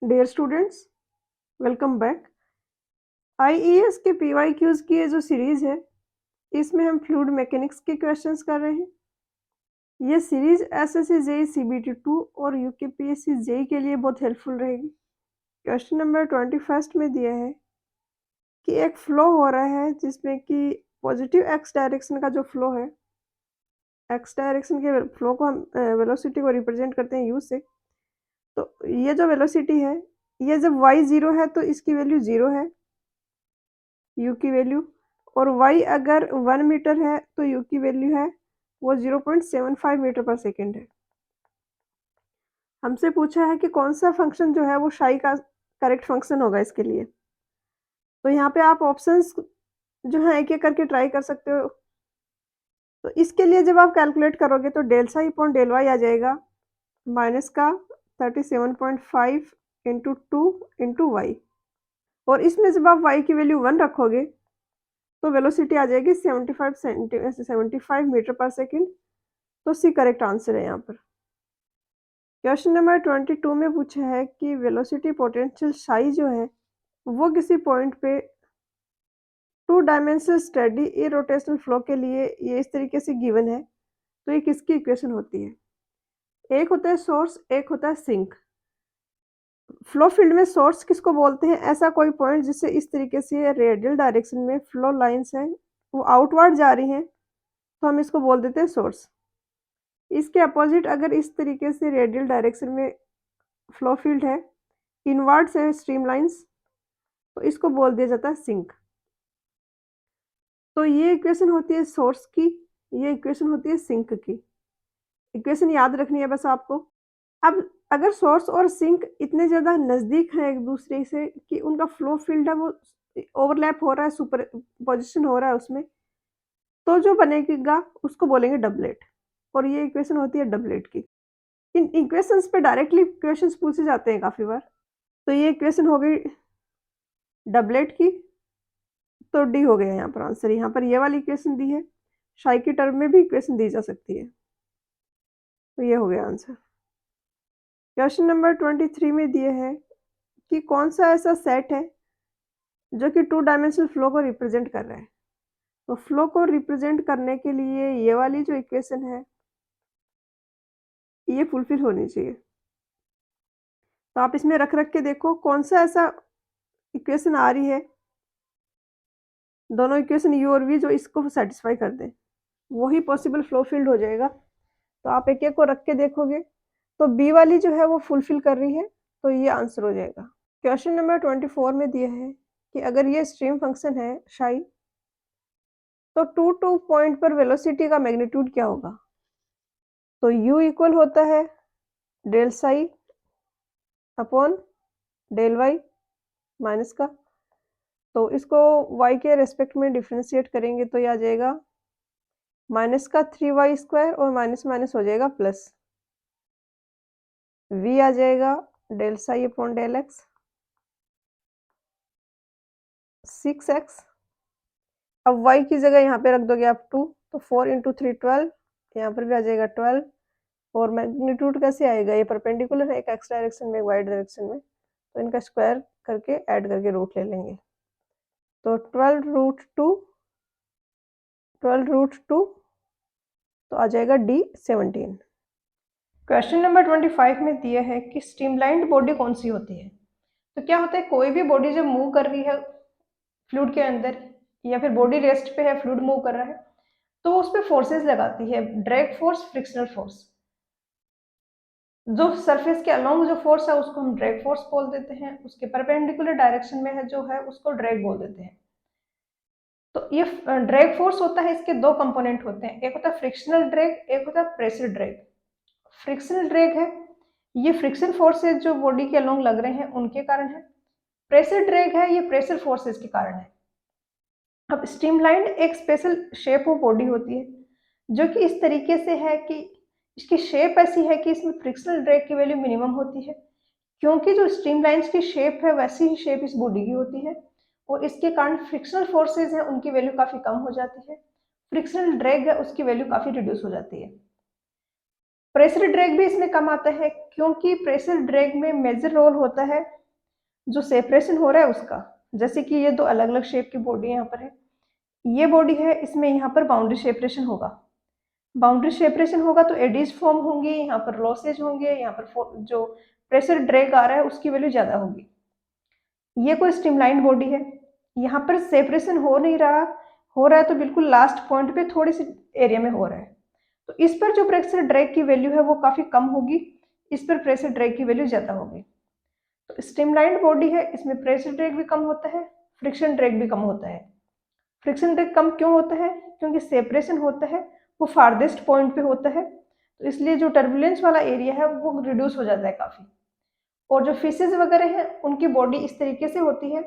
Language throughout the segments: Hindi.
Dear students, welcome back. IES के पीवाईक्यूज की ये जो सीरीज है, इसमें हम फ्लूइड मैकेनिक्स के क्वेश्चंस कर रहे हैं। ये सीरीज एसएससी जेई सीबीटी 2 और यूकेपीएससी जेई के लिए बहुत हेल्पफुल रहेगी। क्वेश्चन नंबर 21 में दिया है कि एक फ्लो हो रहा है जिसमें कि पॉजिटिव एक्स डायरेक्शन का जो फ्लो है, एक्स डायरेक्शन के फ्लो को हम वेलोसिटी को रिप्रेजेंट करते हैं यू से। तो ये जो वेलोसिटी है, ये जब वाई जीरो है तो इसकी वैल्यू जीरो है, यू की वैल्यू। और y अगर 1 मीटर है तो u की वैल्यू है वो 0.75 मीटर पर सेकेंड है। हमसे पूछा है कि कौन सा फंक्शन जो है वो शाई का करेक्ट फंक्शन होगा इसके लिए। तो यहाँ पे आप ऑप्शंस जो है एक-एक करके ट्राई कर सकते हो। तो इसके लिए जब आप कैलकुलेट करोगे तो del psi upon del y आ जाएगा माइनस का 37.5 इंटू 2 इंटू वाई। और इसमें जब आप y की वैल्यू 1 रखोगे तो वेलोसिटी आ जाएगी 75 मीटर पर सेकेंड। तो सी करेक्ट आंसर है यहाँ पर। क्वेश्चन नंबर 22 में पूछा है कि वेलोसिटी पोटेंशियल साई जो है वो किसी पॉइंट पे 2 डायमेंशनल स्टेडी इरोटेशनल फ्लो के लिए ये इस तरीके से गिवन है। तो ये किसकी इक्वेशन होती है? एक होता है सोर्स, एक होता है सिंक। फ्लो फील्ड में सोर्स किसको बोलते हैं? ऐसा कोई पॉइंट जिससे इस तरीके से रेडियल डायरेक्शन में फ्लो लाइंस हैं वो आउटवर्ड जा रही हैं, तो हम इसको बोल देते हैं सोर्स। इसके अपोजिट अगर इस तरीके से रेडियल डायरेक्शन में फ्लो फील्ड है, इनवर्ड्स है स्ट्रीमलाइंस, तो इसको बोल दिया जाता है सिंक। तो ये इक्वेशन होती है सोर्स की, ये इक्वेशन होती है सिंक की। इक्वेशन याद रखनी है बस आपको। अब अगर सोर्स और सिंक इतने ज़्यादा नज़दीक हैं एक दूसरे से कि उनका फ्लो फील्ड है वो ओवरलैप हो रहा है, सुपर पोजिशन हो रहा है उसमें, तो जो बनेगा उसको बोलेंगे डबलेट। और ये इक्वेशन होती है डबलेट की। इन इक्वेशंस पे डायरेक्टली क्वेश्चंस पूछे जाते हैं काफ़ी बार। तो ये इक्वेशन हो गई डबलेट की, तो डी हो गया यहाँ पर आंसर। यहाँ पर ये वाली इक्वेशन दी है, शाई की टर्म में भी इक्वेशन दी जा सकती है, तो ये हो गया आंसर। क्वेश्चन नंबर 23 में दिए है कि कौन सा ऐसा सेट है जो कि 2 डायमेंशनल फ्लो को रिप्रेजेंट कर रहा है। तो फ्लो को रिप्रेजेंट करने के लिए ये वाली जो इक्वेशन है ये फुलफिल होनी चाहिए। तो आप इसमें रख के देखो कौन सा ऐसा इक्वेशन आ रही है, दोनों इक्वेशन यू और वी जो इसको सेटिस्फाई कर दें, वही पॉसिबल फ्लो फील्ड हो जाएगा। तो आप एक-एक को रख के देखोगे तो बी वाली जो है वो फुलफिल कर रही है, तो ये आंसर हो जाएगा। क्वेश्चन नंबर 24 में दिया है कि अगर ये स्ट्रीम फंक्शन है शाई, तो 2 पॉइंट पर वेलोसिटी का मैग्नीट्यूड क्या होगा? तो u इक्वल होता है del psi upon del y minus का। तो इसको y के रेस्पेक्ट में डिफ्रेंशिएट करेंगे तो ये आ जाएगा माइनस का 3y स्क्वायर और माइनस माइनस हो जाएगा प्लस। v आ जाएगा del psi upon del x 6x। अब y की जगह यहाँ पे रख दोगे आप 2, तो 4 इंटू 3 12, यहाँ पर भी आ जाएगा 12। और मैग्नीट्यूड कैसे आएगा? ये परपेंडिकुलर है, एक एक्स डायरेक्शन में एक वाई डायरेक्शन में, तो इनका स्क्वायर करके ऐड करके रूट ले लेंगे। तो 12√2 तो आ जाएगा D 17। क्वेश्चन नंबर 25 में दिया है कि स्ट्रीमलाइंड बॉडी कौन सी होती है। तो क्या होता है, कोई भी बॉडी जब मूव कर रही है फ्लूइड के अंदर, या फिर बॉडी रेस्ट पे है फ्लूइड मूव कर रहा है, तो उस पर फोर्सेस लगाती है, ड्रैग फोर्स, फ्रिक्शनल फोर्स। जो सरफेस के अलोंग जो फोर्स है उसको हम ड्रैग फोर्स बोल देते हैं, उसके परपेंडिकुलर डायरेक्शन में है जो है उसको ड्रैग बोल देते हैं। तो ये ड्रैग फोर्स होता है, इसके दो कंपोनेंट होते हैं, एक होता है फ्रिक्शनल ड्रैग, एक होता है प्रेशर ड्रैग। फ्रिक्शनल ड्रैग है, ये फ्रिक्शन फोर्सेज जो बॉडी के अलोंग लग रहे हैं उनके कारण है। प्रेशर ड्रैग है, ये प्रेशर फोर्सेज के कारण है। अब स्ट्रीमलाइंड एक स्पेशल शेप ऑफ बॉडी होती है जो कि इस तरीके से है कि इसकी शेप ऐसी है कि इसमें फ्रिक्शनल ड्रैग की वैल्यू मिनिमम होती है, क्योंकि जो स्ट्रीमलाइंस की शेप है वैसी ही शेप इस बॉडी की होती है, और इसके कारण फ्रिक्शनल फोर्सेज हैं उनकी वैल्यू काफ़ी कम हो जाती है, फ्रिक्शनल ड्रैग है उसकी वैल्यू काफ़ी रिड्यूस हो जाती है। प्रेशर ड्रैग भी इसमें कम आता है, क्योंकि प्रेशर ड्रैग में मेजर रोल होता है जो सेपरेशन हो रहा है उसका। जैसे कि ये दो अलग अलग शेप की बॉडी यहाँ पर है, ये बॉडी है, इसमें यहाँ पर बाउंड्री सेपरेशन होगा। बाउंड्री सेपरेशन होगा तो एडीज फॉर्म होंगे, यहाँ पर लॉसेज होंगे, यहाँ पर जो प्रेशर ड्रैग आ रहा है उसकी वैल्यू ज़्यादा होगी। ये कोई स्ट्रीमलाइन बॉडी है, यहाँ पर सेपरेशन हो नहीं रहा, हो रहा है तो बिल्कुल लास्ट पॉइंट पे थोड़ी सी एरिया में हो रहा है, तो इस पर जो प्रेशर ड्रैग की वैल्यू है वो काफ़ी कम होगी, इस पर प्रेशर ड्रैग की वैल्यू ज़्यादा होगी। तो स्ट्रीमलाइन बॉडी है, इसमें प्रेशर ड्रैग भी कम होता है, फ्रिक्शन ड्रैग भी कम होता है। फ्रिक्शन ड्रैग कम क्यों होता है? क्योंकि सेपरेशन होता है वो फारदेस्ट पॉइंट पे होता है, तो इसलिए जो टर्बुलेंस वाला एरिया है वो रिड्यूस हो जाता है काफ़ी। और जो फिशेज वगैरह हैं उनकी बॉडी इस तरीके से होती है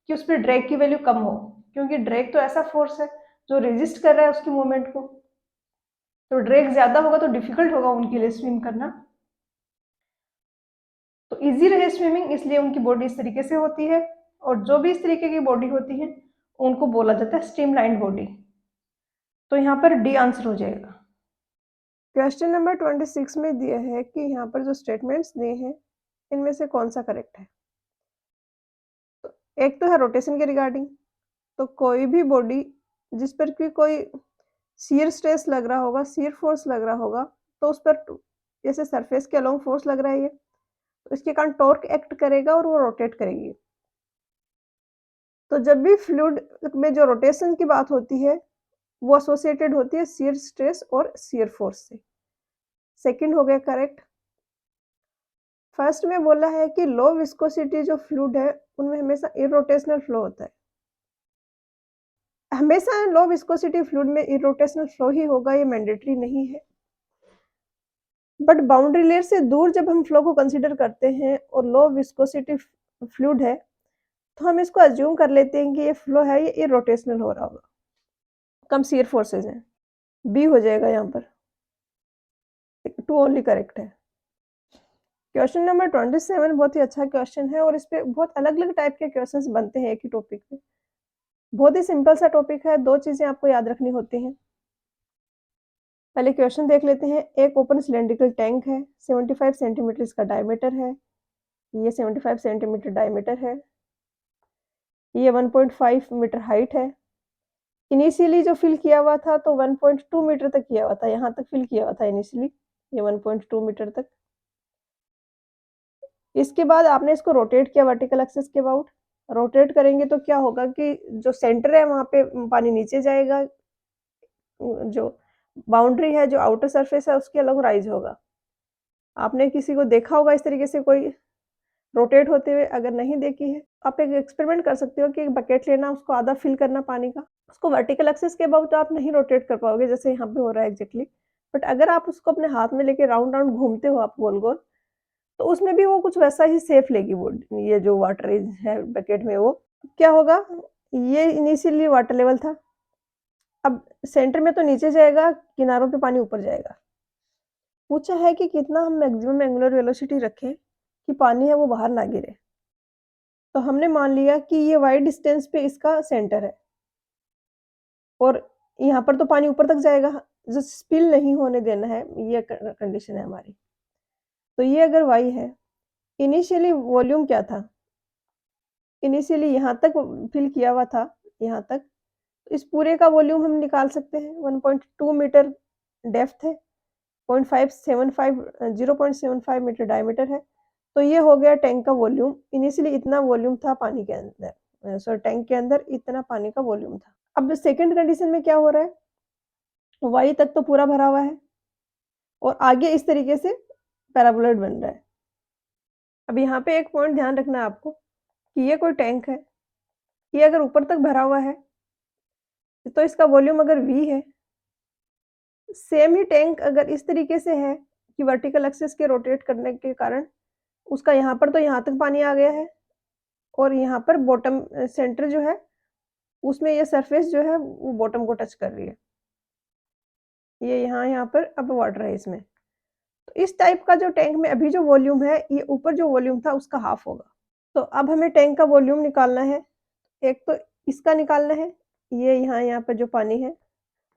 कि उस पर ड्रैग की वैल्यू कम हो, क्योंकि ड्रैग तो ऐसा फोर्स है जो रेजिस्ट कर रहा है उसकी मूवमेंट को, तो ड्रैग ज़्यादा होगा तो डिफिकल्ट होगा उनके लिए स्विम करना, तो इजी रहे स्विमिंग, इसलिए उनकी बॉडी इस तरीके से होती है। और जो भी इस तरीके की बॉडी होती है उनको बोला जाता है स्ट्रीमलाइन बॉडी। तो यहाँ पर डी आंसर हो जाएगा। क्वेश्चन नंबर 26 में दिया है कि यहाँ पर जो स्टेटमेंट्स दिए हैं इनमें से कौन सा करेक्ट है। तो एक तो है रोटेशन के रिगार्डिंग, तो कोई भी बॉडी जिस पर भी कोई शियर स्ट्रेस लग रहा होगा, शियर फोर्स लग रहा होगा, तो उस पर जैसे सरफेस के अलोंग फोर्स लग रहा है ये, तो इसके कारण टॉर्क एक्ट करेगा और वो रोटेट करेगी। तो जब भी फ्लूइड में जो रोटेशन की बात होती है वो एसोसिएटेड होती है शियर स्ट्रेस और शियर फोर्स से। सेकंड हो गया करेक्ट। फर्स्ट में बोला है कि लो विस्कोसिटी जो फ्लूइड है उनमें हमेशा इरोटेशनल फ्लो होता है। हमेशा लो विस्कोसिटी फ्लूइड में इरोटेशनल फ्लो ही होगा, ये मैंडेटरी नहीं है, बट बाउंड्री लेयर से दूर जब हम फ्लो को कंसीडर करते हैं और लो विस्कोसिटी फ्लूइड है तो हम इसको अज्यूम कर लेते हैं कि ये फ्लो है, ये इरोटेशनल हो रहा होगा, कम शियर फोर्सेज हैं। बी हो जाएगा यहाँ पर, टू ओनली करेक्ट है। क्वेश्चन नंबर 27 बहुत ही अच्छा क्वेश्चन है और इस पे बहुत अलग अलग टाइप के क्वेश्चंस बनते हैं एक ही टॉपिक पे। बहुत ही सिंपल सा टॉपिक है, दो चीजें आपको याद रखनी होती हैं। पहले क्वेश्चन देख लेते हैं। एक ओपन सिलेंड्रिकल टैंक है, 75 सेंटीमीटर इसका डायमीटर है, ये 75 सेंटीमीटर डायमीटर है, ये 1.5 मीटर हाइट है। इनिशियली जो फिल किया हुआ था तो 1.2 मीटर तक किया हुआ था, यहाँ तक फिल किया हुआ था इनिशियली, ये 1.2 मीटर तक। इसके बाद आपने इसको रोटेट किया वर्टिकल एक्सिस के अबाउट। रोटेट करेंगे तो क्या होगा कि जो सेंटर है वहाँ पे पानी नीचे जाएगा, जो बाउंड्री है, जो आउटर सरफेस है उसके अलग राइज होगा। आपने किसी को देखा होगा इस तरीके से कोई रोटेट होते हुए, अगर नहीं देखी है आप एक एक्सपेरिमेंट कर सकते हो कि एक बकेट लेना, उसको आधा फिल करना पानी का, उसको वर्टिकल एक्सिस के अबाउट तो आप नहीं रोटेट कर पाओगे जैसे यहाँ पे हो रहा है एग्जैक्टली, बट अगर आप उसको अपने हाथ में लेके राउंड राउंड घूमते हो आप गोल गोल, तो उसमें भी वो कुछ वैसा ही शेप लेगी वो, ये जो वाटर है बकेट में, वो क्या होगा, ये इनिशियली वाटर लेवल था, अब सेंटर में तो नीचे जाएगा, किनारों पे पानी ऊपर जाएगा। पूछा है कि कितना हम मैक्सिमम एंगुलर वेलोसिटी रखें कि पानी है वो बाहर ना गिरे। तो हमने मान लिया कि ये वाई डिस्टेंस पे इसका सेंटर है और यहाँ पर तो पानी ऊपर तक जाएगा, जो स्पिल नहीं होने देना है, ये कंडीशन है हमारी। तो ये अगर वाई है, इनिशियली वॉल्यूम क्या था, इनिशियली यहाँ तक फिल किया हुआ था, यहाँ तक, तो इस पूरे का वॉल्यूम हम निकाल सकते हैं। 1.2 मीटर डेप्थ है, 0.75 मीटर डायमीटर है, तो ये हो गया टैंक का वॉल्यूम। इनिशियली इतना वॉल्यूम था पानी के अंदर, सॉरी टैंक के अंदर इतना पानी का वॉल्यूम था। अब सेकंड कंडीशन में क्या हो रहा है, वाई तक तो पूरा भरा हुआ है और आगे इस तरीके से पैराबोलॉइड बन रहा है। अब यहाँ पे एक पॉइंट ध्यान रखना है आपको कि ये कोई टैंक है, ये अगर ऊपर तक भरा हुआ है तो इसका वॉल्यूम अगर v है, सेम ही टैंक अगर इस तरीके से है कि वर्टिकल एक्सिस के रोटेट करने के कारण उसका यहाँ पर तो यहाँ तक पानी आ गया है और यहाँ पर बॉटम सेंटर जो है उसमें ये सरफेस जो है वो बॉटम को टच कर रही है, ये यहाँ पर अब वाटर है इसमें। तो इस टाइप का जो टैंक में अभी जो वॉल्यूम है, ये ऊपर जो वॉल्यूम था उसका हाफ होगा। तो अब हमें टैंक का वॉल्यूम निकालना है, एक तो इसका निकालना है, ये यहाँ पर जो पानी है,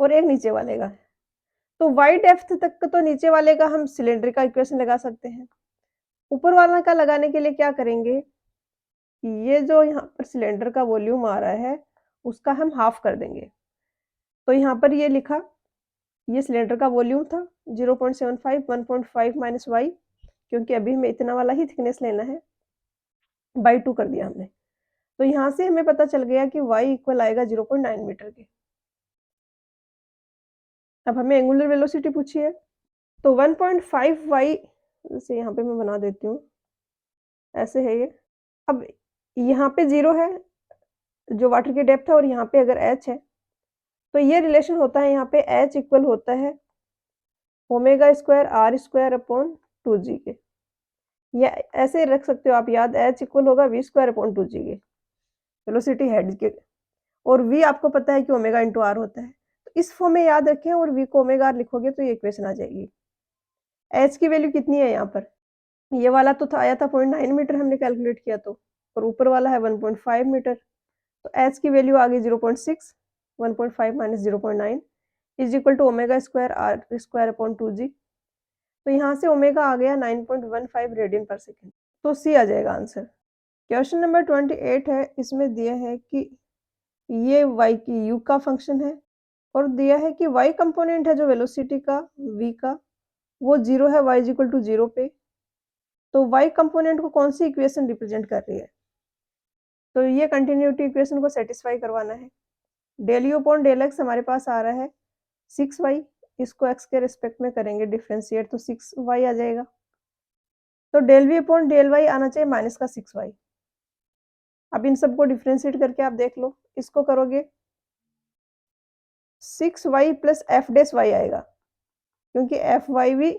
और एक नीचे वाले का। तो वाई डेप्थ तक का तो नीचे वाले का हम सिलेंडर का इक्वेशन लगा सकते हैं। ऊपर वाला का लगाने के लिए क्या करेंगे कि ये जो यहाँ पर सिलेंडर का वॉल्यूम आ रहा है, उसका हम हाफ कर देंगे। तो यहाँ पर ये लिखा, ये सिलेंडर का वॉल्यूम था 0.75 1.5 माइनस वाई, क्योंकि अभी हमें इतना वाला ही थिकनेस लेना है, बाई 2 कर दिया हमने। तो यहाँ से हमें पता चल गया कि y इक्वल आएगा 0.9 मीटर के। अब हमें एंगुलर वेलोसिटी पूछी है, तो 1.5 y, जैसे यहाँ पे मैं बना देती हूँ, ऐसे है ये। अब यहाँ पे 0 है जो वाटर की डेप्थ है, और यहाँ पे अगर h है, तो ये रिलेशन होता है, यहाँ पे h इक्वल होता है omega square r square upon 2g के, या ऐसे रख सकते हो आप याद, h इक्वल होगा v स्क्वायर अपॉन 2g के, वेलोसिटी हेड के, और v आपको पता है कि ओमेगा इंटू r होता है। तो इस फॉर्म में याद रखें, और v को ओमेगा r लिखोगे तो ये इक्वेशन आ जाएगी। h की वैल्यू कितनी है यहाँ पर, ये वाला तो था, आया था 0.9 मीटर हमने कैलकुलेट किया तो, और ऊपर वाला है 1.5 मीटर, तो h की वैल्यू आ गई 0.6, 1.5 minus 0.9 is equal to omega square r square upon 2g। तो यहाँ से ओमेगा आ गया 9.15 रेडियन पर सेकेंड, तो सी आ जाएगा आंसर। क्वेश्चन नंबर 28 है, इसमें दिया है कि ये y की u का फंक्शन है, और दिया है कि y कंपोनेंट है जो वेलोसिटी का v का, वो 0 है y इज इक्वल टू 0 पे। तो y कंपोनेंट को कौन सी इक्वेशन रिप्रेजेंट कर रही है, तो ये कंटिन्यूटी इक्वेशन को सेटिस्फाई करवाना है। Del u upon del x हमारे पास आ रहा है 6y, इसको x के रिस्पेक्ट में करेंगे डिफ्रेंशिएट, तो 6y आ जाएगा। तो del v upon del y आना चाहिए माइनस का 6y। अब इन सबको डिफ्रेंशिएट करके आप देख लो, इसको करोगे 6y प्लस एफ डेस वाई आएगा, क्योंकि एफ वाई भी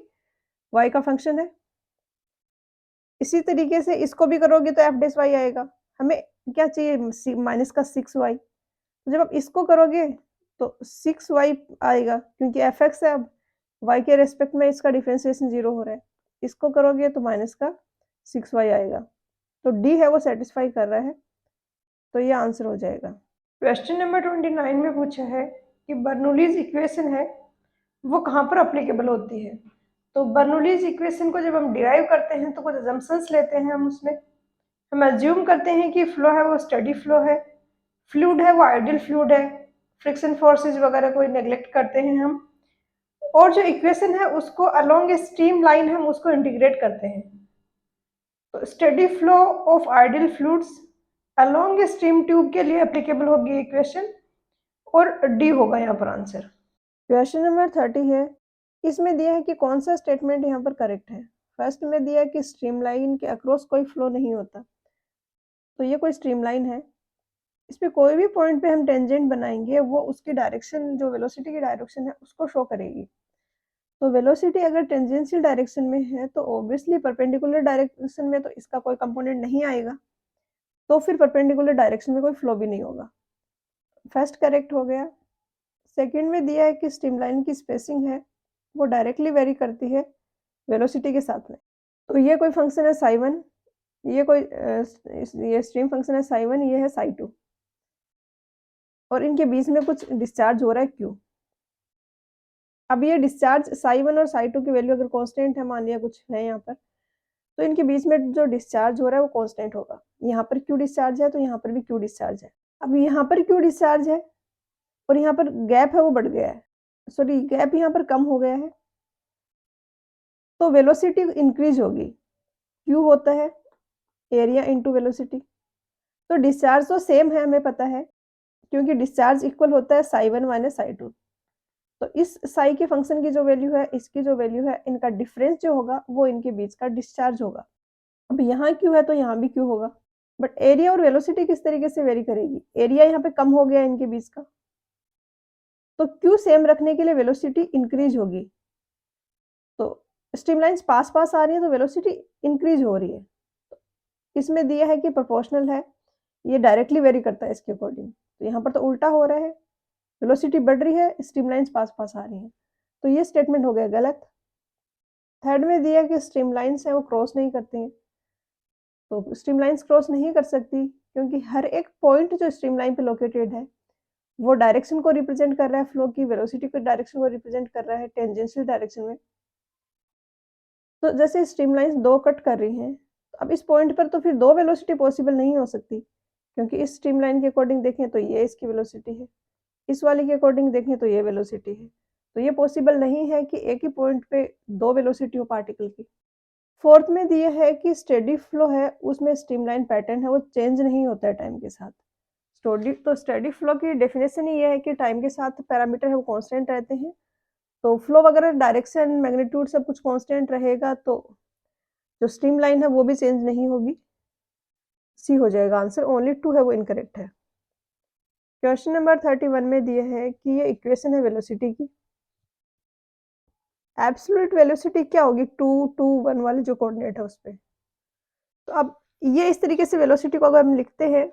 y का फंक्शन है। इसी तरीके से इसको भी करोगे तो एफ डेस वाई आएगा। हमें क्या चाहिए, माइनस का 6y। तो जब आप इसको करोगे तो 6y आएगा, क्योंकि एफ एक्स है, अब y के रेस्पेक्ट में इसका डिफ्रेंशिएशन 0 हो रहा है। इसको करोगे तो माइनस का 6y आएगा। तो डी है वो सेटिस्फाई कर रहा है, तो ये आंसर हो जाएगा। क्वेश्चन नंबर 29 में पूछा है कि बर्नौलीज इक्वेशन है वो कहाँ पर अप्लीकेबल होती है। तो बर्नौलीज इक्वेशन को जब हम डिराइव करते हैं तो कुछ अजम्पशंस लेते हैं हम उसमें। हम एज्यूम करते हैं कि फ्लो है वो स्टेडी फ्लो है, फ्लूइड है वो आइडियल फ्लूइड है, फ्रिक्शन फोर्सेज वगैरह को नेग्लेक्ट करते हैं हम, और जो इक्वेशन है उसको अलोंग ए स्ट्रीम लाइन हम उसको इंटीग्रेट करते हैं। तो steady flow of ideal fluids along a stream tube के लिए एप्लीकेबल होगी इक्वेशन, और डी होगा यहाँ पर आंसर। क्वेश्चन नंबर 30 है, इसमें दिया है कि कौन सा स्टेटमेंट यहाँ पर करेक्ट है। फर्स्ट में दिया है कि स्ट्रीमलाइन के अक्रॉस कोई फ्लो नहीं होता, तो ये कोई स्ट्रीमलाइन है, इस पे कोई भी पॉइंट पे हम टेंजेंट बनाएंगे वो उसकी डायरेक्शन, जो वेलोसिटी की डायरेक्शन है उसको शो करेगी। तो वेलोसिटी अगर टेंजेंशियल डायरेक्शन में है तो ऑब्वियसली परपेंडिकुलर डायरेक्शन में तो इसका कोई कंपोनेंट नहीं आएगा, तो फिर परपेंडिकुलर डायरेक्शन में कोई फ्लो भी नहीं होगा। फर्स्ट करेक्ट हो गया। सेकंड में दिया है कि स्ट्रीमलाइन की स्पेसिंग है वो डायरेक्टली वेरी करती है वेलोसिटी के साथ में। तो ये कोई फंक्शन है साई 1, ये कोई ये स्ट्रीम फंक्शन है साई 1, ये है साई 2, और इनके बीच में कुछ डिस्चार्ज हो रहा है क्यू। अब ये डिस्चार्ज साई 1 और साई 2 की वैल्यू अगर कांस्टेंट है, मान लिया कुछ है यहाँ पर, तो इनके बीच में जो डिस्चार्ज हो रहा है वो कांस्टेंट होगा। यहाँ पर क्यू डिस्चार्ज है तो यहाँ पर भी क्यू डिस्चार्ज है। अब यहाँ पर क्यू डिस्चार्ज है और यहाँ पर गैप है वो बढ़ गया है, सॉरी गैप यहाँ पर कम हो गया है, तो वेलोसिटी इंक्रीज होगी। क्यू होता है एरिया इंटू वेलोसिटी। तो डिस्चार्ज तो सेम है हमें पता है, क्योंकि डिस्चार्ज इक्वल होता है साई 1 माइनस साई 2। तो इस साई के फंक्शन की जो वैल्यू है, इसकी जो वैल्यू है, इनका डिफरेंस जो होगा वो इनके बीच का डिस्चार्ज होगा। अब यहाँ क्यू है तो यहाँ भी क्यू होगा, बट एरिया और वेलोसिटी किस तरीके से वेरी करेगी, एरिया यहाँ पे कम हो गया इनके बीच का, तो क्यू सेम रखने के लिए वेलोसिटी इंक्रीज होगी। तो स्ट्रीमलाइंस पास पास आ रही है तो वेलोसिटी इंक्रीज हो रही है। इसमें दिया है कि प्रोपोर्शनल है, ये डायरेक्टली वेरी करता है इसके अकॉर्डिंग, तो यहाँ पर तो उल्टा हो रहा है, वेलोसिटी बढ़ रही है, स्ट्रीमलाइंस पास पास आ रही है, तो ये स्टेटमेंट हो गया गलत। थर्ड में दिया कि स्ट्रीमलाइंस है वो क्रॉस नहीं करती हैं, तो स्ट्रीमलाइंस क्रॉस नहीं कर सकती क्योंकि हर एक पॉइंट जो स्ट्रीमलाइन पे लोकेटेड है वो डायरेक्शन को रिप्रेजेंट कर रहा है, फ्लो की वेलोसिटी को डायरेक्शन को रिप्रेजेंट कर रहा है टेंजेंशियल डायरेक्शन में। तो जैसे स्ट्रीमलाइंस 2 कट कर रही हैं, अब इस पॉइंट पर तो फिर 2 वेलोसिटी पॉसिबल नहीं हो सकती, क्योंकि इस स्ट्रीमलाइन के अकॉर्डिंग देखें तो ये इसकी वेलोसिटी है, इस वाले के अकॉर्डिंग देखें तो ये वेलोसिटी है। तो ये पॉसिबल नहीं है कि एक ही पॉइंट पे 2 वेलोसिटी हो पार्टिकल की। फोर्थ में दिया है कि स्टेडी फ्लो है, उसमें स्ट्रीमलाइन पैटर्न है, वो चेंज नहीं होता है टाइम के साथ। स्टेडी फ्लो की डेफिनेशन ही ये है कि टाइम के साथ पैरामीटर है वो कांस्टेंट रहते हैं। तो फ्लो वगैरह डायरेक्शन, मैग्नीट्यूड सब कुछ कांस्टेंट रहेगा, तो जो स्ट्रीमलाइन है वो भी चेंज नहीं होगी। सी हो जाएगा आंसर, ओनली 2 है वो इनकरेक्ट है। क्वेश्चन नंबर 31 में दिया है कि ये इक्वेशन है वेलोसिटी की। एब्सोल्यूट वेलोसिटी क्या होगी, 2 2 1 वाले जो कोऑर्डिनेट है उस पे। तो अब ये इस तरीके से वेलोसिटी को अगर हम लिखते हैं,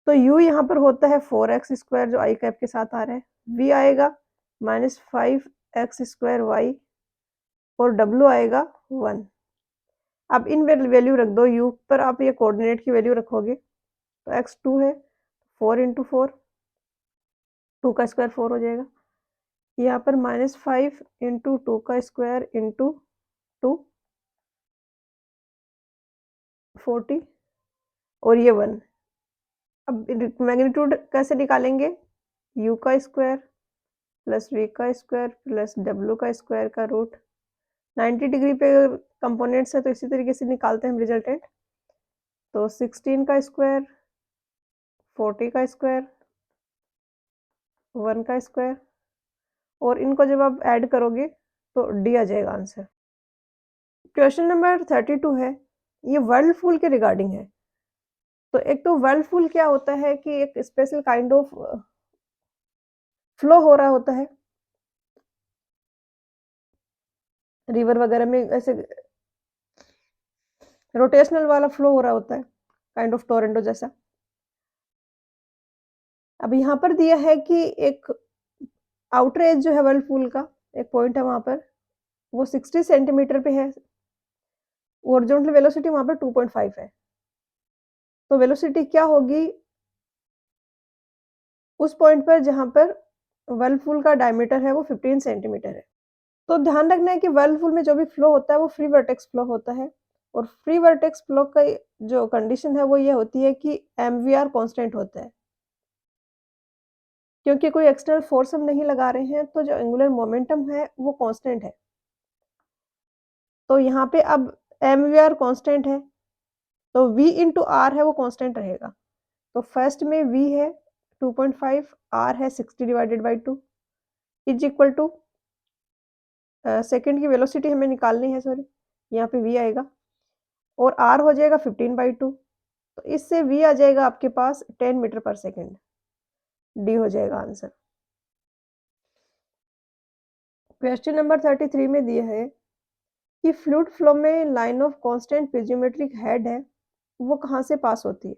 तो u यहाँ पर होता है 4x² जो i कैप के साथ आ रहा है, v आएगा -5x² y और w आएगा 1। अब इन वैल्यू रख दो, u पर आप ये कोऑर्डिनेट की वैल्यू रखोगे तो x 2 है, 4 × 4, 2 का स्क्वायर 4 हो जाएगा। यहाँ पर -5 × 2 का स्क्वायर × 2 40 और ये 1। अब मैग्नीट्यूड कैसे निकालेंगे, u का स्क्वायर प्लस v का स्क्वायर प्लस w का स्क्वायर का रूट। 90 डिग्री पे कंपोनेंट्स है तो इसी तरीके से निकालते हैं हम रिजल्टेंट। तो 16 का स्क्वायर, 40 का स्क्वायर, 1 का स्क्वायर, और इनको जब आप ऐड करोगे तो डी आ जाएगा आंसर। क्वेश्चन नंबर 32 है, ये वर्लफूल के रिगार्डिंग है। तो एक तो वर्लफूल क्या होता है कि एक स्पेशल काइंड ऑफ फ्लो हो रहा होता है, रिवर वगैरह में ऐसे रोटेशनल वाला फ्लो हो रहा होता है, काइंड ऑफ टोरेंटो जैसा। अब यहाँ पर दिया है कि एक आउटर एज जो है वर्लपूल का, एक पॉइंट है वहां पर, वो 60 सेंटीमीटर पे है, हॉरिजॉन्टल वेलोसिटी वहां पर 2.5 है। तो वेलोसिटी क्या होगी उस पॉइंट पर जहां पर वर्लपूल का डायमीटर है वो 15 सेंटीमीटर है। तो ध्यान रखना है कि वर्लपूल में जो भी फ्लो होता है वो फ्री वर्टेक्स फ्लो होता है, और फ्री वर्टेक्स फ्लो का जो कंडीशन है वो ये होती है कि mvr कांस्टेंट होता है, क्योंकि कोई एक्सटर्नल फोर्स हम नहीं लगा रहे हैं, तो जो एंगुलर मोमेंटम है वो कांस्टेंट है। तो यहाँ पे अब mvr कांस्टेंट है, तो v इंटू आर है वो कांस्टेंट रहेगा। तो फर्स्ट में v है 2.5, r है 60 divided by 2 is equal to, second की वेलोसिटी हमें निकालनी है, सॉरी, यहाँ पे v आएगा और r हो जाएगा 15/2। तो इससे v आ जाएगा आपके पास 10 मीटर पर सेकेंड, डी हो जाएगा आंसर। क्वेश्चन नंबर 33 में दिया है कि फ्लूइड फ्लो में लाइन ऑफ कांस्टेंट पीजियोमेट्रिक हेड है, वो कहाँ से पास होती है।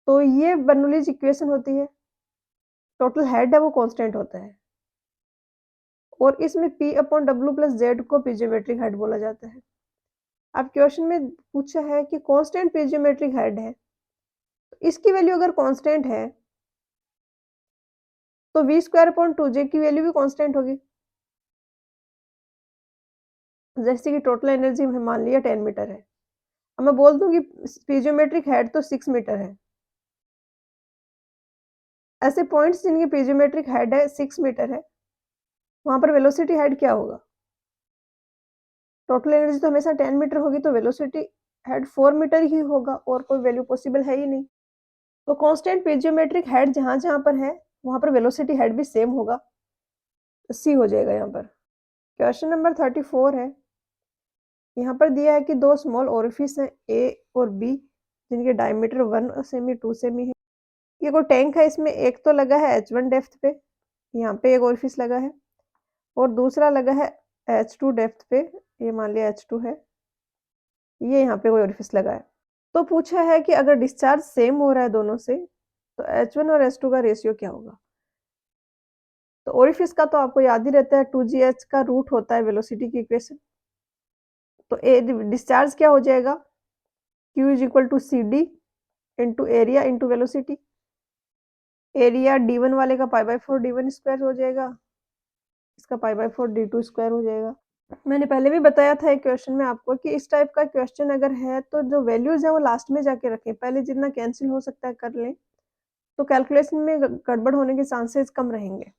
तो ये बर्नौलीज इक्वेशन होती है, टोटल हेड है वो कांस्टेंट होता है, और इसमें P/W + Z को पीजियोमेट्रिक हेड बोला जाता है। अब क्वेश्चन में पूछा है कि कांस्टेंट पीजियोमेट्रिक हेड है, तो इसकी वैल्यू अगर कांस्टेंट है तो v²/2j की वैल्यू भी कांस्टेंट होगी। जैसे कि टोटल एनर्जी मान लिया 10 मीटर है, अब मैं बोल दूं कि पीजियोमेट्रिक हेड तो 6 मीटर है। ऐसे पॉइंट्स जिनकी पीजियोमेट्रिक हेड है 6 मीटर है, वहां पर वेलोसिटी हेड क्या होगा, टोटल एनर्जी तो हमेशा 10 मीटर होगी, तो वेलोसिटी हेड 4 मीटर ही होगा, और कोई वैल्यू पॉसिबल है ही नहीं। तो कांस्टेंट पीजियोमेट्रिक हेड जहां जहां पर है वहां पर वेलोसिटी हेड भी सेम होगा, सी हो जाएगा यहाँ पर। क्वेश्चन नंबर 34 है, यहाँ पर दिया है कि दो स्मॉल ओरिफिस हैं ए और बी, जिनके डायमीटर 1 सेमी 2 सेमी है। ये कोई टैंक है, इसमें एक तो लगा है h1 डेप्थ पे, यहाँ पे एक ओरिफिस लगा है, और दूसरा लगा है h2 डेप्थ पे, ये मान लिया h2 है, ये यहाँ पे कोई ओरिफिस लगा है। तो पूछा है कि अगर डिस्चार्ज सेम हो रहा है दोनों से, तो h1 और h2 का रेशियो क्या होगा। तो ओरिफिस का तो आपको याद ही रहता है, 2gh का रूट होता है वेलोसिटी की इक्वेशन। तो ए डिस्चार्ज क्या हो जाएगा, Q = CD into area into velocity. Area d1 वाले का π/4 d1 स्क्वायर हो जाएगा, इसका π/4 d2 स्क्वायर हो जाएगा। मैंने पहले भी बताया था एक क्वेश्चन में आपको कि इस टाइप का क्वेश्चन अगर है तो जो वैल्यूज़ है वो लास्ट में जाके रखें, पहले जितना कैंसिल हो सकता है कर लें, तो कैलकुलेशन में गड़बड़ होने के चांसेस कम रहेंगे।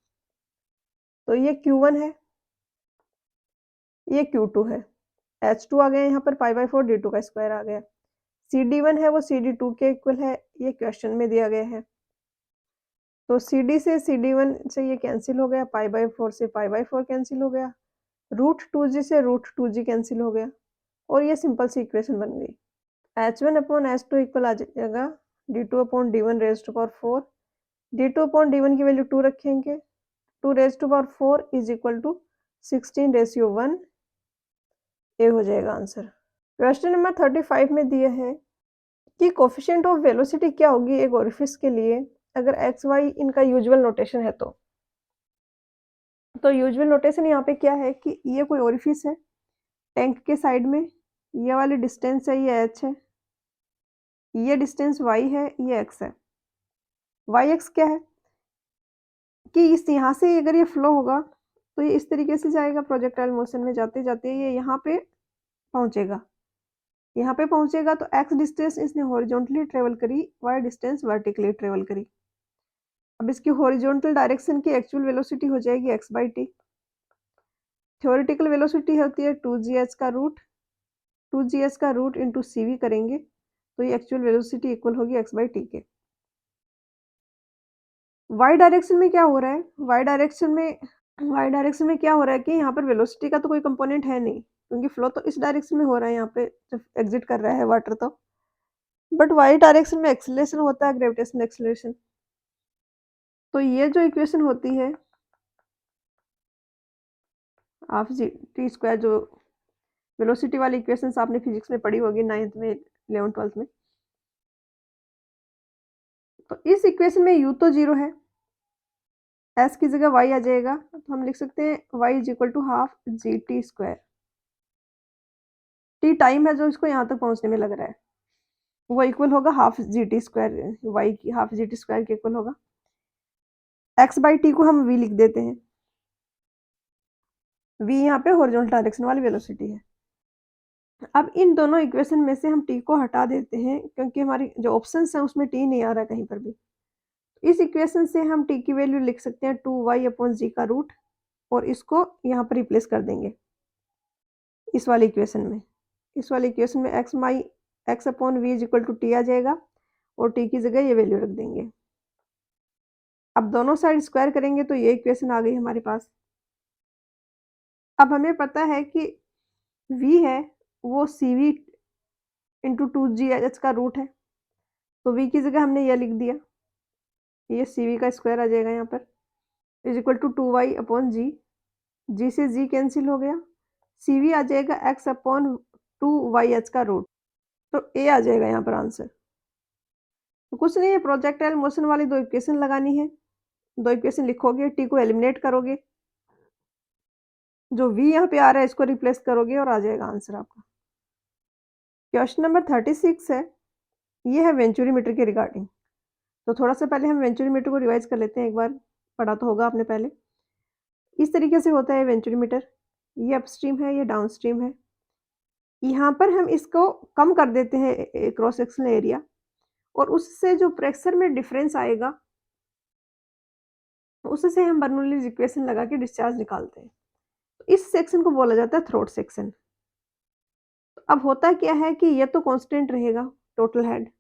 तो ये Q1 है, ये Q2 है, H2 आ गया यहाँ पर π/4 d2 का स्क्वायर आ गया। CD1 है वो CD2 के इक्वल है, ये क्वेश्चन में दिया गया है। तो CD से CD1 से ये कैंसिल हो गया, π/4 से π/4 कैंसिल हो गया, √2g से √2g कैंसिल हो गया और ये सिंपल सी इक्वेशन बन गई। H1/H2 इक्वल आ जाएगा d2/d1 rays to power 4, d2/d1 की वैल्यू 2 रखेंगे, 2 raise to power 4 is equal to 16:1, A हो जाएगा आंसर। क्वेश्चन नंबर 35 में दिया है कि कोफिशिएंट ऑफ वेलोसिटी क्या होगी एक ओरिफिस के लिए अगर एक्स वाई इनका यूजुअल नोटेशन है तो यूजुअल नोटेशन यहाँ पे क्या है कि ये कोई ओरिफिस है टैंक के साइड में, ये वाली डिस्टेंस है ये एच है, ये डिस्टेंस वाई है, ये एक्स है। वाई एक्स क्या है कि इस यहाँ से अगर ये फ्लो होगा तो ये इस तरीके से जाएगा प्रोजेक्टाइल मोशन में जाते जाते ये यहाँ पे पहुँचेगा, यहाँ पे पहुँचेगा तो एक्स डिस्टेंस इसने हॉरिजॉन्टली ट्रेवल करी, वाई डिस्टेंस वर्टिकली ट्रेवल करी। अब इसकी हॉरिजॉन्टल डायरेक्शन की एक्चुअल वेलोसिटी हो जाएगी x/t। थ्योरेटिकल वेलोसिटी होती है 2gh का रूट, 2gh का रूट इंटू cv करेंगे तो ये एक्चुअल वेलोसिटी इक्वल होगी x/t के। y डायरेक्शन में क्या हो रहा है, y डायरेक्शन में क्या हो रहा है कि यहाँ पर वेलोसिटी का तो कोई कंपोनेंट है नहीं क्योंकि फ्लो तो इस डायरेक्शन में हो रहा है, यहाँ पे जब एग्जिट कर रहा है वाटर तो, बट y डायरेक्शन में एक्सेलरेशन होता है, ग्रेविटेशनल एक्सेलरेशन। तो ये जो इक्वेशन होती है हाफ जी टी स्क्वायर, जो वेलोसिटी वाली इक्वेशंस आपने फिजिक्स में पढ़ी होगी 9th में 11th 12th में, तो इस इक्वेशन में u तो 0 है, s की जगह y आ जाएगा तो हम लिख सकते हैं y is equal to half g t square. t time है जो इसको यहाँ तक पहुँचने में लग रहा है, वो इक्वल होगा half g t square, y की हाफ जी टी स्क्वायर के इक्वल होगा। x/t को हम v लिख देते हैं, v यहाँ पे हॉरिजॉन्टल डायरेक्शन वाली वेलोसिटी है। अब इन दोनों इक्वेशन में से हम t को हटा देते हैं क्योंकि हमारी जो ऑप्शंस हैं उसमें t नहीं आ रहा कहीं पर भी। इस इक्वेशन से हम t की वैल्यू लिख सकते हैं 2y/g का रूट और इसको यहाँ पर रिप्लेस कर देंगे इस वाली इक्वेशन में। इस वाली इक्वेशन में x/v is equal to t आ जाएगा और t की जगह ये वैल्यू रख देंगे। अब दोनों साइड स्क्वायर करेंगे तो ये इक्वेशन आ गई हमारे पास। अब हमें पता है कि v है वो cv इंटू 2gh का रूट है, तो v की जगह हमने यह लिख दिया, ये cv का स्क्वायर आ जाएगा यहाँ पर is equal to 2y/g, g से g कैंसिल हो गया, cv आ जाएगा x/2y/h का रूट, तो a आ जाएगा यहाँ पर आंसर। तो कुछ नहीं है, प्रोजेक्टाइल मोशन वाली दो इक्वेशन लगानी है, दो इक्वेशन लिखोगे, t को एलिमिनेट करोगे, जो v यहाँ पे आ रहा है इसको रिप्लेस करोगे और आ जाएगा आंसर आपका। क्वेश्चन नंबर 36 है, ये है वेंचुरीमीटर के रिगार्डिंग। तो थोड़ा सा पहले हम वेंचुरीमीटर को रिवाइज कर लेते हैं, एक बार पढ़ा तो होगा आपने पहले। इस तरीके से होता है वेंचुरीमीटर, ये अपस्ट्रीम है, ये डाउनस्ट्रीम है। यहाँ पर हम इसको कम कर देते हैं क्रॉस सेक्शनल एरिया और उससे जो प्रेशर में डिफरेंस आएगा उससे हम बर्नौलीज इक्वेशन लगा के डिस्चार्ज निकालते हैं। तो इस सेक्शन को बोला जाता है थ्रोट सेक्शन। तो अब होता क्या है कि ये तो कांस्टेंट रहेगा टोटल हेड,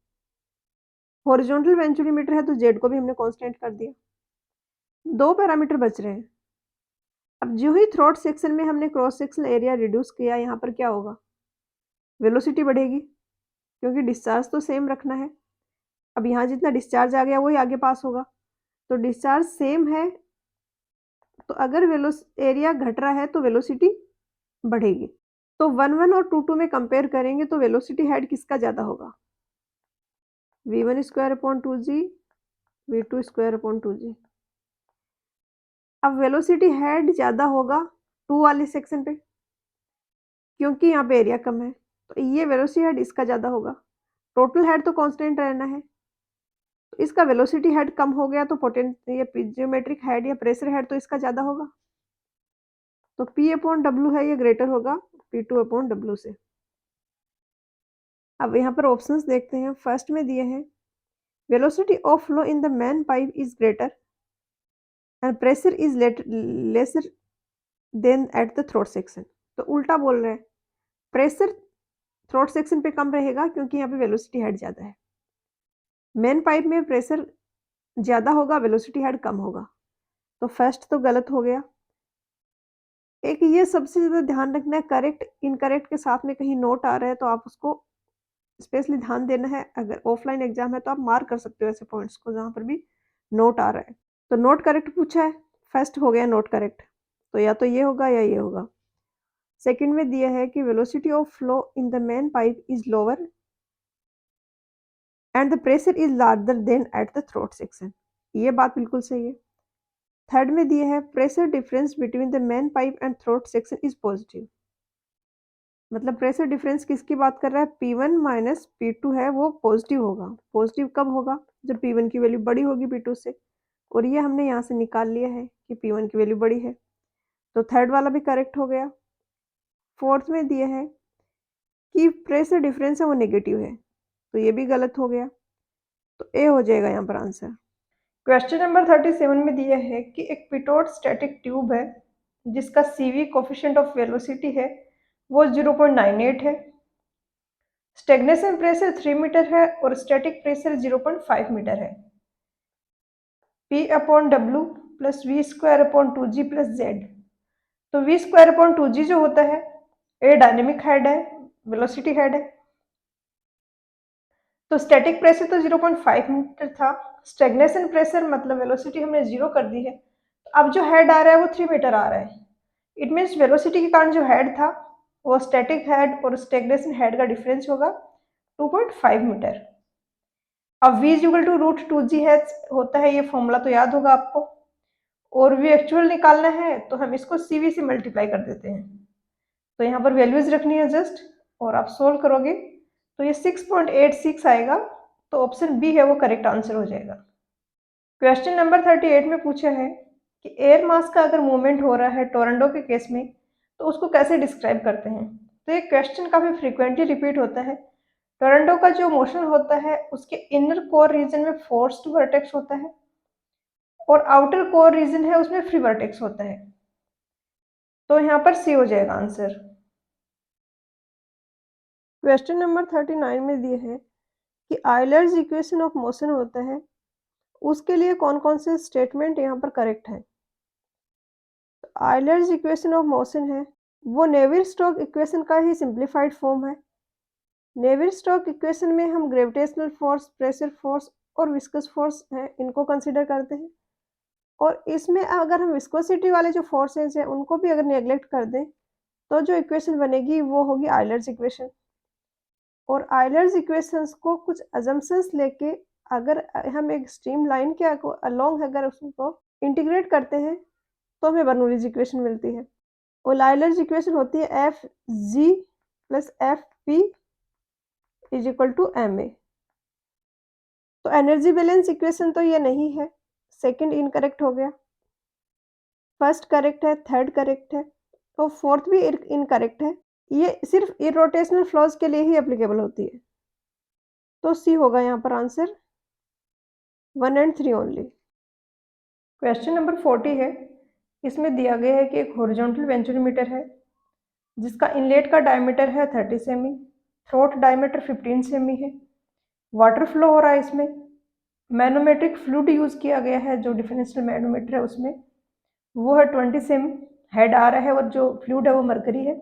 हॉरिजॉन्टल वेंचुरीमीटर है तो जेड को भी हमने कांस्टेंट कर दिया, दो पैरामीटर बच रहे हैं। अब जो ही थ्रोट सेक्शन में हमने क्रॉस सेक्शनल एरिया रिड्यूस किया, यहाँ पर क्या होगा, वेलोसिटी बढ़ेगी क्योंकि डिस्चार्ज तो सेम रखना है। अब यहाँ जितना डिस्चार्ज आ गया वही आगे पास होगा, तो डिस्चार्ज सेम है तो अगर एरिया घट रहा है तो वेलोसिटी बढ़ेगी। तो 1 और 2 में कंपेयर करेंगे तो वेलोसिटी हेड किसका ज़्यादा होगा, v1² v2²। अब वेलोसिटी हेड ज़्यादा होगा 2 वाले सेक्शन पे क्योंकि यहाँ पे एरिया कम है, तो ये वेलोसिटी हेड इसका ज़्यादा होगा। टोटल हेड तो कांस्टेंट रहना है, तो इसका वेलोसिटी हेड कम हो गया तो ये जियोमेट्रिक हेड या प्रेशर हेड तो इसका ज़्यादा होगा। तो P/W है ये ग्रेटर होगा P2/W से। अब यहाँ पर ऑप्शंस देखते हैं। फर्स्ट में दिए हैं velocity of flow in the main pipe is greater and pressure is lesser than at the throat section. तो उल्टा बोल रहे हैं, प्रेशर थ्रोट सेक्शन पे कम रहेगा क्योंकि यहाँ पे वेलोसिटी हेड ज़्यादा है। मेन पाइप में प्रेशर ज़्यादा होगा, वेलोसिटी हेड कम होगा। तो फर्स्ट तो गलत हो गया। एक ये सबसे ज़्यादा ध्यान रखना है, करेक्ट इनकरेक्ट के साथ में कहीं नोट आ रहा है तो आप उसको स्पेशली ध्यान देना है। अगर ऑफलाइन एग्जाम है तो आप मार्क कर सकते हो ऐसे पॉइंट्स को जहाँ पर भी नोट आ रहा है। तो नोट करेक्ट पूछा है, फर्स्ट हो गया नोट करेक्ट, तो या तो ये होगा या ये होगा। सेकंड में दिया है कि velocity of flow in the main pipe is lower and the pressure is larger than at the throat section. ये बात बिल्कुल सही है। थर्ड में दिया है pressure difference between the main pipe and throat section is positive. मतलब प्रेशर डिफरेंस किसकी बात कर रहा है, P1 माइनस P2 है वो पॉजिटिव होगा। पॉजिटिव कब होगा, जब P1 की वैल्यू बड़ी होगी P2 से, और ये हमने यहाँ से निकाल लिया है कि P1 की वैल्यू बड़ी है। तो थर्ड वाला भी करेक्ट हो गया। फोर्थ में दिया है कि प्रेशर डिफरेंस है वो नेगेटिव है, तो ये भी गलत हो गया। तो ए हो जाएगा यहाँ पर आंसर। क्वेश्चन नंबर 37 में दिया है कि एक पिटोट स्टैटिक ट्यूब है जिसका CV कोफिशिएंट ऑफ वेलोसिटी है वो 0.98 है, स्टेग्नेशन प्रेशर 3 मीटर है और स्टैटिक प्रेशर 0.5 मीटर है। P/W plus V²/2G plus Z। तो V²/2G जो होता है ये डायनेमिक हेड है, वेलोसिटी हेड है। तो स्टैटिक प्रेशर तो 0.5 मीटर था, स्टेग्नेशन प्रेशर मतलब वेलोसिटी हमने 0 कर दी है, तो अब जो हेड आ रहा है वो 3 मीटर आ रहा है। इट मीन्स वेलोसिटी के कारण जो हेड था वो स्टैटिक हेड और स्टेग्नेशन हेड का डिफरेंस होगा 2.5 मीटर। अब V इक्वल टू √2G होता है, ये फॉर्मूला तो याद होगा आपको, और V एक्चुअल निकालना है तो हम इसको CV से मल्टीप्लाई कर देते हैं। तो यहाँ पर वैल्यूज रखनी है जस्ट, और आप सोल्व करोगे तो ये 6.86 आएगा। तो ऑप्शन बी है वो करेक्ट आंसर हो जाएगा। क्वेश्चन नंबर 38 में पूछा है कि एयर मास का अगर मूवमेंट हो रहा है टोरंटो के केस में तो उसको कैसे डिस्क्राइब करते हैं। तो ये क्वेश्चन काफ़ी फ्रीक्वेंटली रिपीट होता है। टोरंटो का जो मोशन होता है उसके इनर कोर रीजन में फोर्स्ड वर्टेक्स होता है और आउटर कोर रीजन है उसमें फ्री वर्टेक्स होता है। तो यहाँ पर सी हो जाएगा आंसर। क्वेश्चन नंबर 39 में दिए है कि आयलर्स इक्वेशन ऑफ मोशन होता है, उसके लिए कौन कौन से स्टेटमेंट यहाँ पर करेक्ट है। तो आयलर्स इक्वेशन ऑफ मोशन है वो नेविल स्टोक इक्वेशन का ही सिंप्लीफाइड फॉर्म है। नेविल स्टोक इक्वेशन में हम ग्रेविटेशनल फोर्स, प्रेशर फोर्स और विस्कस फोर्स है इनको कंसिडर करते हैं, और इसमें अगर हम विस्कोसिटी वाले जो फोर्सेज हैं उनको भी अगर नेग्लेक्ट कर दें तो जो इक्वेशन बनेगी वो होगी आयलर्स इक्वेशन। और आयलर्स इक्वेशंस को कुछ अजम्पशंस लेके अगर हम एक स्ट्रीम लाइन के अलोंग अगर उसको इंटीग्रेट करते हैं तो हमें बर्नौलीज इक्वेशन मिलती है। और आयलर्स इक्वेशन होती है FG plus FP is equal to MA। तो एनर्जी बैलेंस इक्वेशन तो ये नहीं है, सेकंड इनकरेक्ट हो गया। फर्स्ट करेक्ट है, थर्ड करेक्ट है, तो फोर्थ भी इनकरेक्ट है। ये सिर्फ इरोटेशनल फ्लॉज के लिए ही एप्लीकेबल होती है। तो सी होगा यहाँ पर answer 1 and 3 only. Question number 40 है। इसमें दिया गया है कि एक हॉरिजॉन्टल वेंचुरीमीटर है जिसका इनलेट का डायमीटर है 30 सेमी, थ्रोट डायमीटर 15 सेमी है, वाटर फ्लो हो रहा है इसमें, मैनोमेट्रिक फ्लूइड यूज किया गया है, जो डिफरेंशियल मैनोमीटर है उसमें वो है 20 सेमी, हेड आ रहा है और जो फ्लूइड है वो मरकरी है,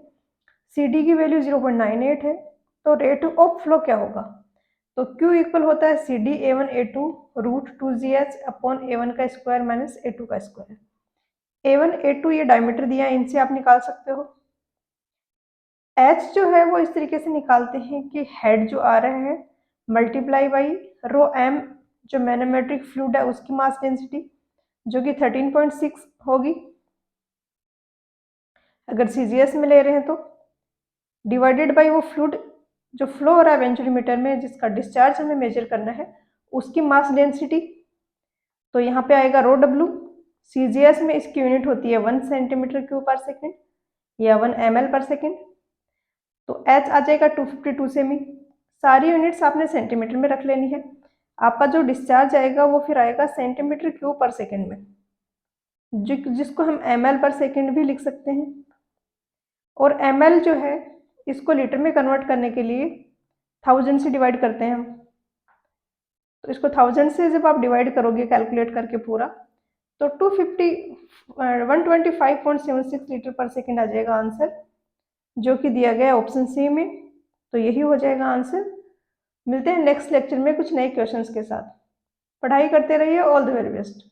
CD की वैल्यू 0.98 है। तो रेट ऑफ फ्लो क्या होगा, तो Q इक्वल होता है CD A1 A2 √2GH upon A1 का स्क्वायर माइनस A2 का स्क्वायर। A1 A2 ये डायमीटर दिया है, इनसे आप निकाल सकते हो। H जो है वो इस तरीके से निकालते हैं कि हेड जो आ रहा है मल्टीप्लाई बाई ρm जो मैनोमेट्रिक फ्लूइड है उसकी मास डेंसिटी जो कि 13.6 होगी अगर CGS में ले रहे हैं, तो डिवाइडेड बाई वो फ्लूइड जो फ्लो हो रहा है वेंचुरीमीटर में जिसका डिस्चार्ज हमें मेजर करना है उसकी मास डेंसिटी, तो यहाँ पे आएगा रो डब्ल्यू। CGS में इसकी यूनिट होती है 1 सेंटीमीटर क्यूब पर सेकेंड या 1 ml पर सेकेंड। तो H आ जाएगा 252 सेमी। सारी यूनिट्स आपने सेंटीमीटर में रख लेनी है। आपका जो डिस्चार्ज आएगा वो फिर आएगा सेंटीमीटर क्यूब पर सेकेंड में, जिसको हम ml पर सेकेंड भी लिख सकते हैं। और ml जो है इसको लीटर में कन्वर्ट करने के लिए 1000 से डिवाइड करते हैं हम। तो इसको 1000 से जब आप डिवाइड करोगे कैलकुलेट करके पूरा, तो 125.76 लीटर पर सेकेंड आ जाएगा आंसर, जो कि दिया गया है ऑप्शन सी में। तो यही हो जाएगा आंसर। मिलते हैं नेक्स्ट लेक्चर में कुछ नए क्वेश्चंस के साथ। पढ़ाई करते रहिए। All the very best.